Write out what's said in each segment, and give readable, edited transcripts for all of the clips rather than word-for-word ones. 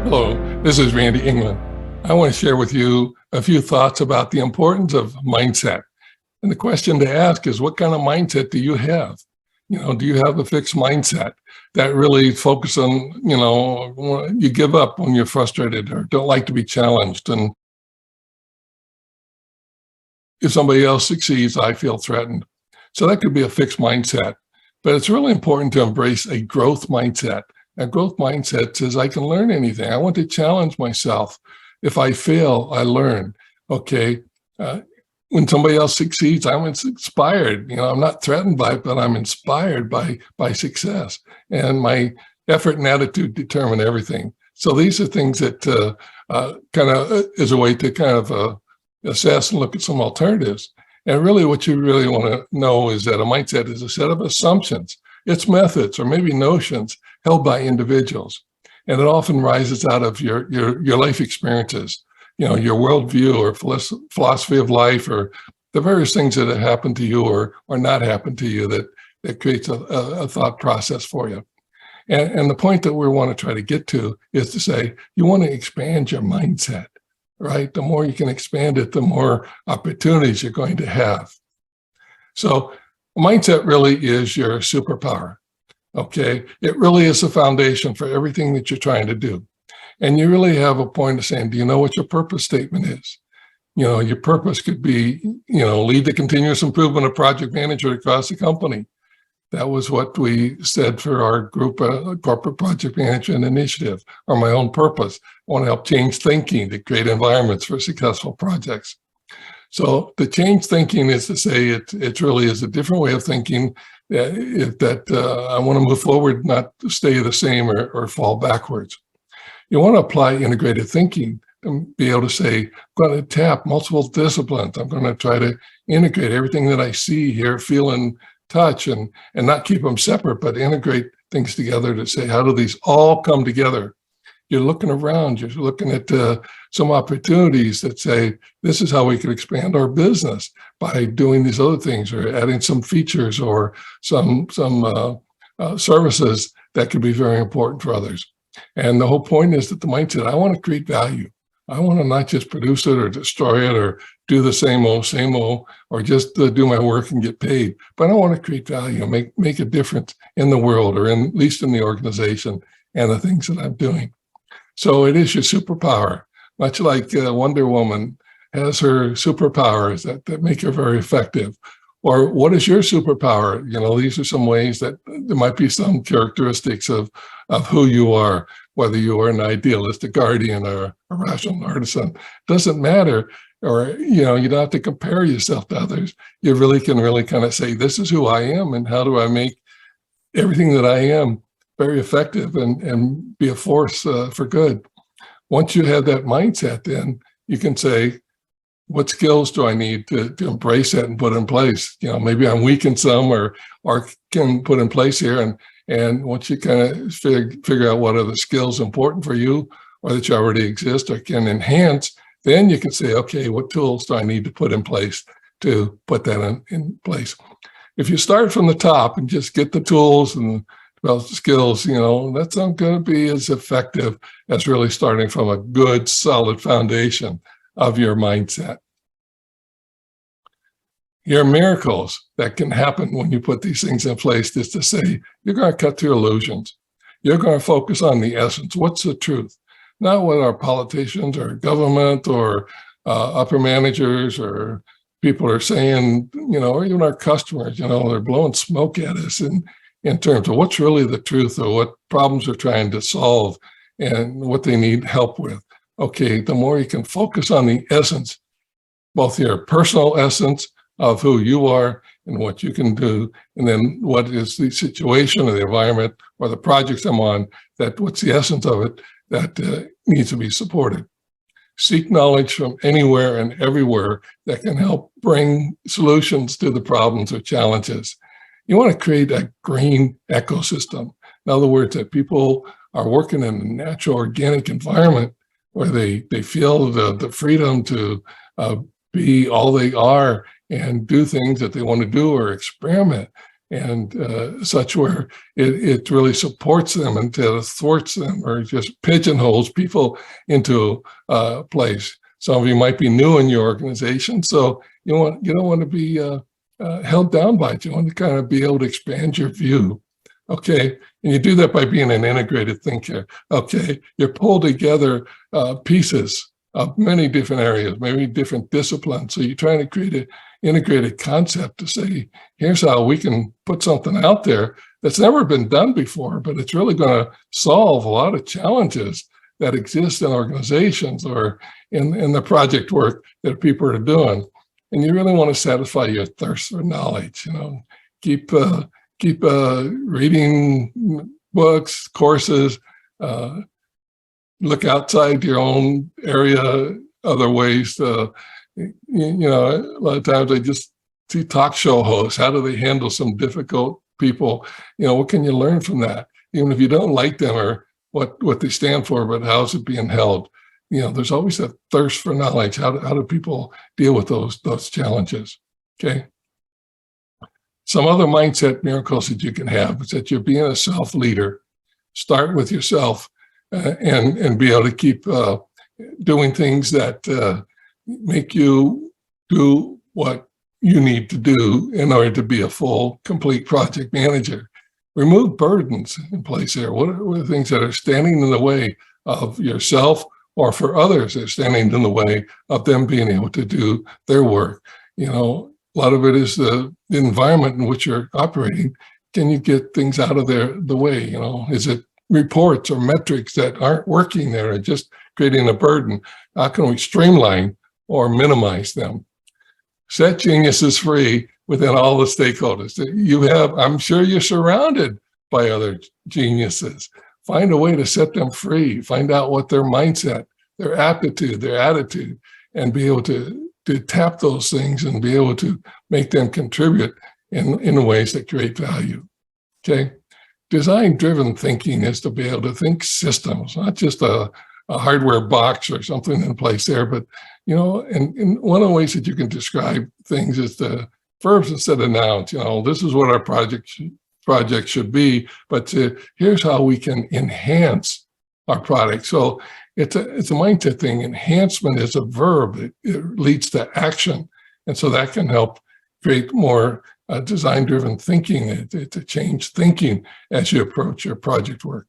Hello, this is Randy Englund. I want to share with you a few thoughts about the importance of mindset. And the question to ask is, what kind of mindset do you have? Do you have a fixed mindset that really focus on, you give up when you're frustrated or don't like to be challenged? And if somebody else succeeds, I feel threatened. So that could be a fixed mindset. But it's really important to embrace a growth mindset. A growth mindset says I can learn anything. I want to challenge myself. If I fail, I learn. Okay. When somebody else succeeds, I'm inspired. I'm not threatened by it, but I'm inspired by success. And my effort and attitude determine everything. So these are things that kind of is a way to kind of assess and look at some alternatives. And really what you really want to know is that a mindset is a set of assumptions. It's methods or maybe notions held by individuals. And it often rises out of your life experiences, your worldview or philosophy of life, or the various things that have happened to you or not happened to you that creates a thought process for you. And the point that we want to try to get to is to say, you want to expand your mindset, right? The more you can expand it, the more opportunities you're going to have. So mindset really is your superpower. Okay, it really is the foundation for everything that you're trying to do. And you really have a point of saying, do you know what your purpose statement is? Your purpose could be, lead the continuous improvement of project management across the company. That was what we said for our group, corporate project management initiative, or my own purpose. I want to help change thinking to create environments for successful projects. So the change thinking is to say it really is a different way of thinking that I want to move forward, not stay the same or fall backwards. You want to apply integrated thinking and be able to say, I'm going to tap multiple disciplines. I'm going to try to integrate everything that I see, hear, feel, and touch, and not keep them separate, but integrate things together to say, how do these all come together? You're looking around, you're looking at some opportunities that say, this is how we could expand our business by doing these other things or adding some features or some services that could be very important for others. And the whole point is that the mindset, I want to create value. I want to not just produce it or destroy it or do the same old, or just do my work and get paid. But I want to create value, make a difference in the world, or at least in the organization and the things that I'm doing. So it is your superpower, much like Wonder Woman has her superpowers that make her very effective. Or what is your superpower? These are some ways that there might be some characteristics of who you are, whether you are an idealist, a guardian, or a rational artisan. Doesn't matter. Or, you don't have to compare yourself to others. You really can kind of say, this is who I am, and how do I make everything that I am very effective and be a force for good. Once you have that mindset, then you can say, what skills do I need to embrace that and put in place? Maybe I'm weak in some or can put in place here. And once you kind of figure out what are the skills important for you or that you already exist or can enhance, then you can say, okay, what tools do I need to put in place to put that in place? If you start from the top and just get the tools and skills, that's not going to be as effective as really starting from a good, solid foundation of your mindset. Your miracles that can happen when you put these things in place is to say, you're going to cut through illusions. You're going to focus on the essence. What's the truth? Not what our politicians or government or upper managers or people are saying, or even our customers, they're blowing smoke at us in terms of what's really the truth or what problems they're trying to solve and what they need help with. Okay, the more you can focus on the essence, both your personal essence of who you are and what you can do, and then what is the situation or the environment or the projects I'm on, what's the essence of it that needs to be supported. Seek knowledge from anywhere and everywhere that can help bring solutions to the problems or challenges. You want to create a green ecosystem. In other words, that people are working in a natural, organic environment where they feel the freedom to be all they are and do things that they want to do or experiment and such, where it really supports them instead of thwarts them or just pigeonholes people into place. Some of you might be new in your organization, so you don't want to be held down by it. You want to kind of be able to expand your view. Okay, and you do that by being an integrated thinker. Okay, you pull together pieces of many different areas, maybe different disciplines. So you're trying to create an integrated concept to say, here's how we can put something out there that's never been done before, but it's really going to solve a lot of challenges that exist in organizations or in the project work that people are doing. And you really want to satisfy your thirst for knowledge. Keep reading books, courses, look outside your own area, other ways to, a lot of times I just see talk show hosts. How do they handle some difficult people? What can you learn from that? Even if you don't like them or what they stand for, but how's it being held? There's always a thirst for knowledge. How do people deal with those challenges? Okay. Some other mindset miracles that you can have is that you're being a self-leader. Start with yourself and be able to keep doing things that make you do what you need to do in order to be a full, complete project manager. Remove burdens in place there. What are the things that are standing in the way of yourself or for others that are standing in the way of them being able to do their work? A lot of it is the environment in which you're operating. Can you get things out of the way? Is it reports or metrics that aren't working there and just creating a burden? How can we streamline or minimize them? Set geniuses free within all the stakeholders that you have. I'm sure you're surrounded by other geniuses. Find a way to set them free. Find out what their mindset, their aptitude, their attitude, and be able to tap those things and be able to make them contribute in ways that create value. Okay. Design-driven thinking is to be able to think systems, not just a hardware box or something in place there, but, and one of the ways that you can describe things is the verbs instead of nouns. This is what our project should be, but here's how we can enhance our product. So it's a mindset thing. Enhancement is a verb. It leads to action. And so that can help create more design-driven thinking, to change thinking as you approach your project work.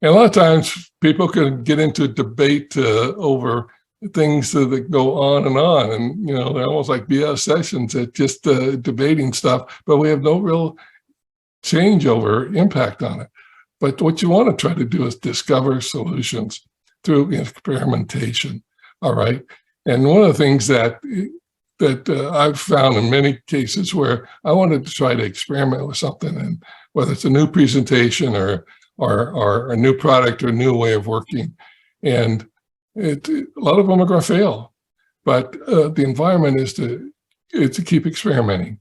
And a lot of times people can get into debate over things that go on. And, they're almost like BS sessions at just debating stuff, but we have no real changeover impact on it. But what you want to try to do is discover solutions through experimentation. All right. And one of the things that I've found in many cases where I wanted to try to experiment with something, and whether it's a new presentation or a new product or a new way of working, and a lot of them are going to fail. But the environment is to keep experimenting.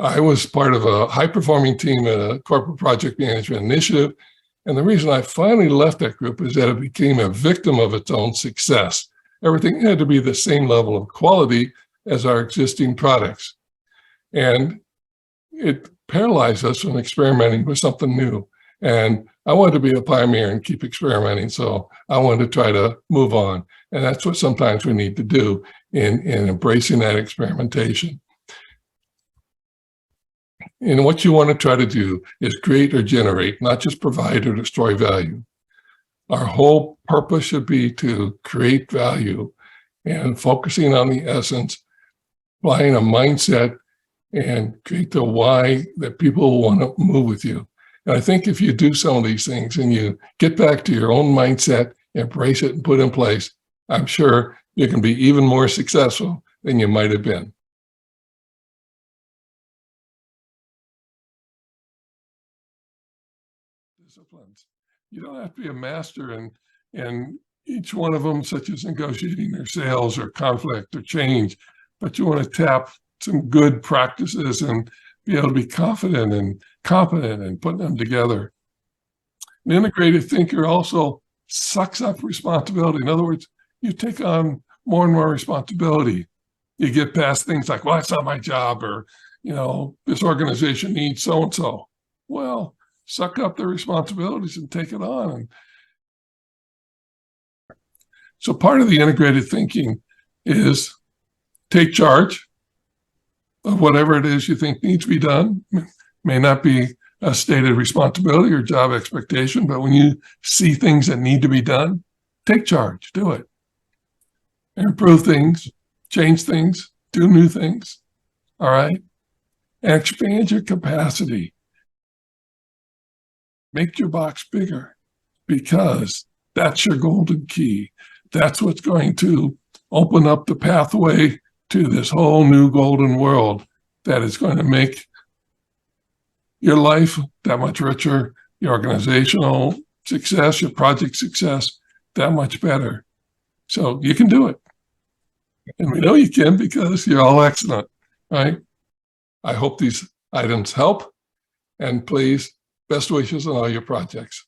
I was part of a high-performing team at a corporate project management initiative, and the reason I finally left that group is that it became a victim of its own success. Everything had to be the same level of quality as our existing products. And it paralyzed us from experimenting with something new. And I wanted to be a pioneer and keep experimenting. So I wanted to try to move on. And that's what sometimes we need to do in embracing that experimentation. And what you want to try to do is create or generate, not just provide or destroy value. Our whole purpose should be to create value, and focusing on the essence, applying a mindset, and create the why that people want to move with you. And I think if you do some of these things and you get back to your own mindset, embrace it and put in place, I'm sure you can be even more successful than you might have been. Disciplines. You don't have to be a master in each one of them, such as negotiating or sales or conflict or change, but you want to tap some good practices and be able to be confident and competent and putting them together. An integrated thinker also sucks up responsibility. In other words, you take on more and more responsibility. You get past things like, well, that's not my job, or, this organization needs so-and-so. Well, suck up the responsibilities and take it on. And so part of the integrated thinking is take charge of whatever it is you think needs to be done. It may not be a stated responsibility or job expectation, but when you see things that need to be done, take charge, do it. Improve things, change things, do new things, all right? And expand your capacity. Make your box bigger, because that's your golden key. That's what's going to open up the pathway to this whole new golden world that is going to make your life that much richer, your organizational success, your project success that much better. So you can do it. And we know you can because you're all excellent, right? I hope these items help. And please, best wishes on all your projects.